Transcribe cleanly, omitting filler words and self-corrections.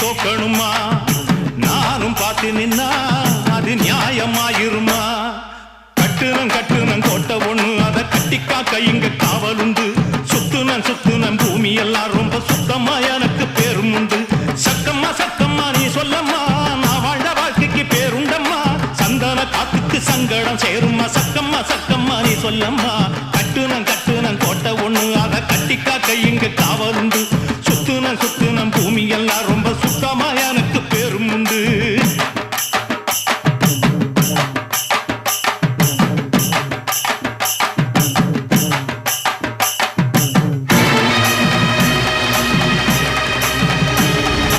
தோக்கணுமா நானும் பார்த்து நின்னா அது நியாயமாயிருமா கட்டுனம் கோட்டை ஒண்ணு அதை கட்டிக்காக்க இங்க காவலுண்டு சுத்துனம் பூமி எல்லாம் ரொம்ப சுத்தமா எனக்கு பேரும் உண்டு சக்கம்மா நீ சொல்லம்மா நான் வாழ்ந்த வாழ்க்கைக்கு பேருண்டம்மா சந்தன காத்துக்கு சங்கடம் சேரும்மா சக்கம்மா நீ சொல்லம்மா